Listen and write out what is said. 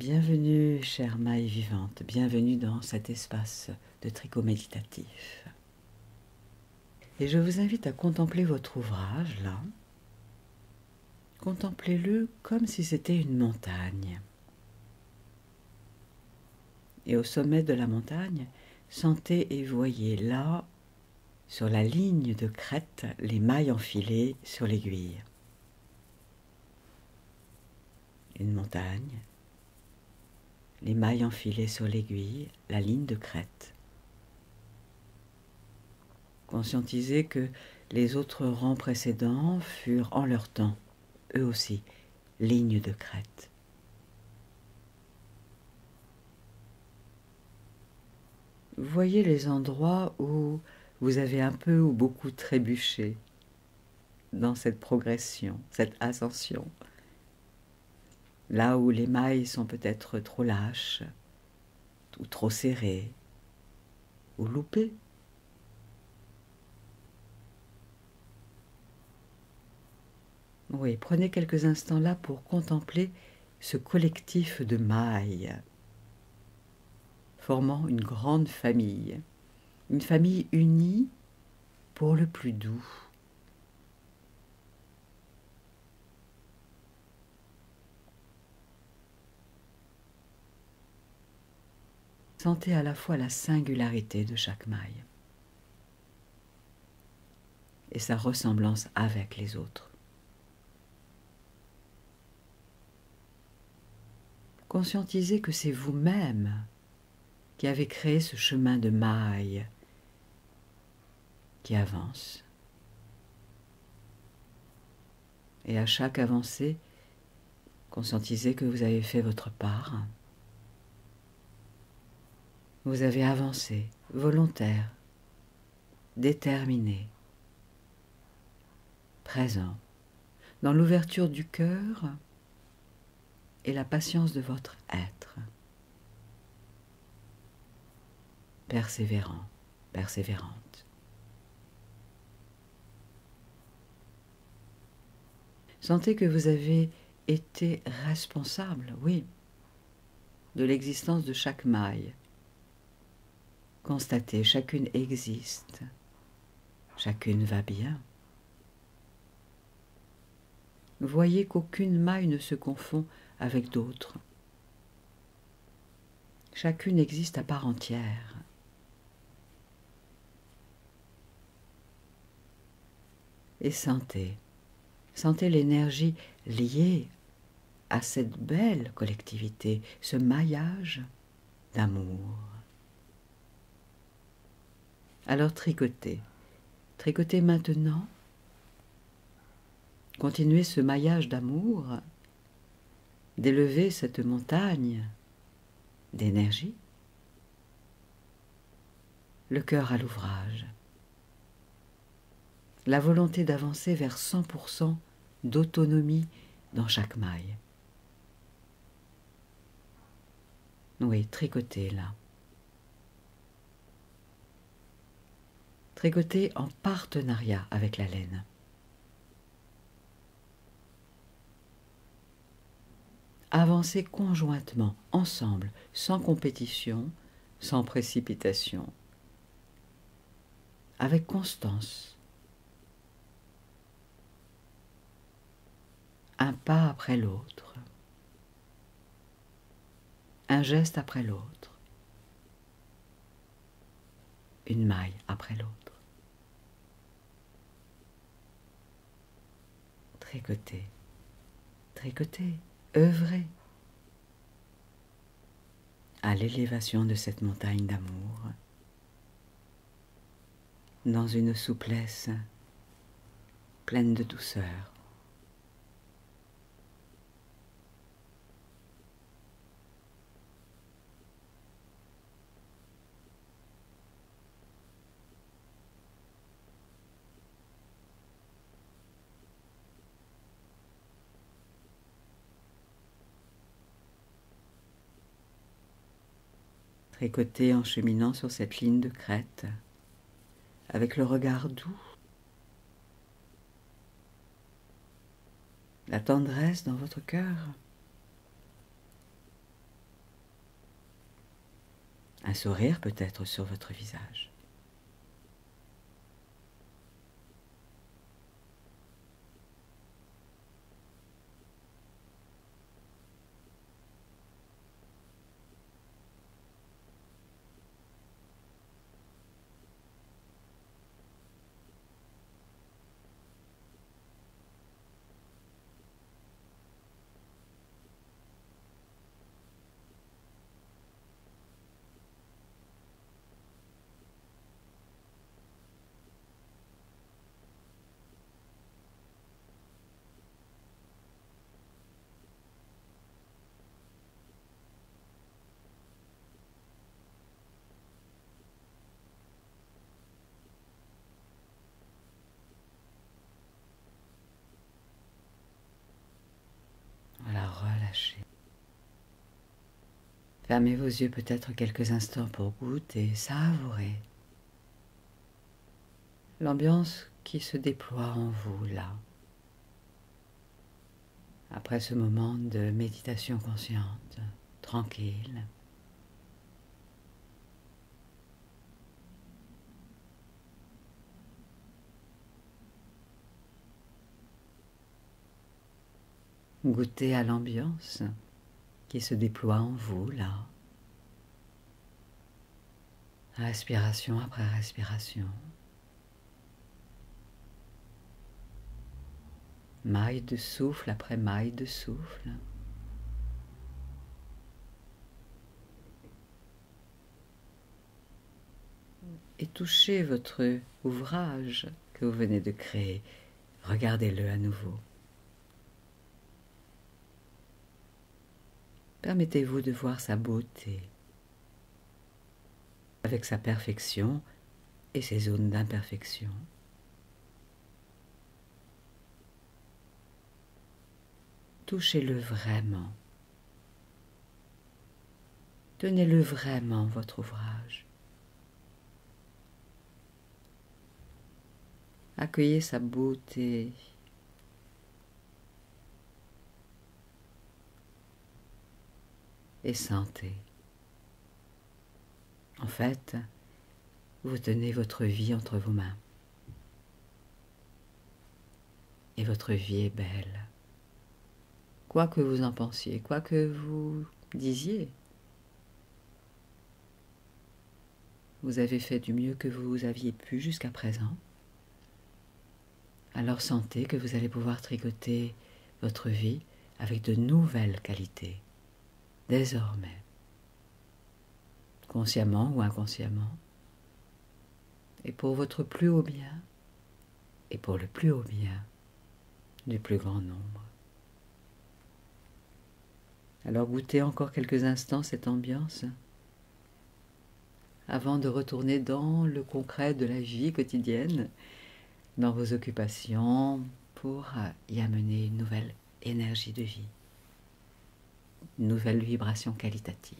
Bienvenue, chère maille vivante, bienvenue dans cet espace de tricot méditatif. Et je vous invite à contempler votre ouvrage, là. Contemplez-le comme si c'était une montagne. Et au sommet de la montagne, sentez et voyez là, sur la ligne de crête, les mailles enfilées sur l'aiguille. Une montagne, les mailles enfilées sur l'aiguille, la ligne de crête. Conscientisez que les autres rangs précédents furent en leur temps, eux aussi, lignes de crête. Voyez les endroits où vous avez un peu ou beaucoup trébuché dans cette progression, cette ascension. Là où les mailles sont peut-être trop lâches, ou trop serrées, ou loupées. Oui, prenez quelques instants là pour contempler ce collectif de mailles, formant une grande famille. Une famille unie pour le plus doux. Sentez à la fois la singularité de chaque maille et sa ressemblance avec les autres. Conscientisez que c'est vous-même qui avez créé ce chemin de mailles qui avance. Et à chaque avancée, conscientisez que vous avez fait votre part. Vous avez avancé, volontaire, déterminé, présent, dans l'ouverture du cœur et la patience de votre être. Persévérant, persévérante. Sentez que vous avez été responsable, oui, de l'existence de chaque maille. Constatez, chacune existe, chacune va bien. Voyez qu'aucune maille ne se confond avec d'autres. Chacune existe à part entière. Et sentez l'énergie liée à cette belle collectivité, ce maillage d'amour. Alors tricotez maintenant, continuez ce maillage d'amour, d'élever cette montagne d'énergie, le cœur à l'ouvrage, la volonté d'avancer vers 100% d'autonomie dans chaque maille. Oui, tricotez là. Tricotez en partenariat avec la laine. Avancez conjointement, ensemble, sans compétition, sans précipitation, avec constance. Un pas après l'autre, un geste après l'autre, une maille après l'autre. Tricotez, tricotez, œuvrez à l'élévation de cette montagne d'amour, dans une souplesse pleine de douceur. Tricotez en cheminant sur cette ligne de crête, avec le regard doux, la tendresse dans votre cœur. un sourire peut-être sur votre visage. Voilà, relâchez. Fermez vos yeux peut-être quelques instants pour goûter, savourer l'ambiance qui se déploie en vous là. Après ce moment de méditation consciente, tranquille. Goûtez à l'ambiance qui se déploie en vous là. Respiration après respiration. Maille de souffle après maille de souffle. Et touchez votre ouvrage que vous venez de créer. Regardez-le à nouveau. Permettez-vous de voir sa beauté, avec sa perfection et ses zones d'imperfection. Touchez-le vraiment. Tenez-le vraiment, votre ouvrage. Accueillez sa beauté. Et sentez. En fait, vous tenez votre vie entre vos mains. Et votre vie est belle. Quoi que vous en pensiez, quoi que vous disiez, vous avez fait du mieux que vous aviez pu jusqu'à présent. Alors sentez que vous allez pouvoir tricoter votre vie avec de nouvelles qualités, désormais, consciemment ou inconsciemment, et pour votre plus haut bien, et pour le plus haut bien du plus grand nombre. Alors goûtez encore quelques instants cette ambiance avant de retourner dans le concret de la vie quotidienne, dans vos occupations, pour y amener une nouvelle énergie de vie, une nouvelle vibration qualitative.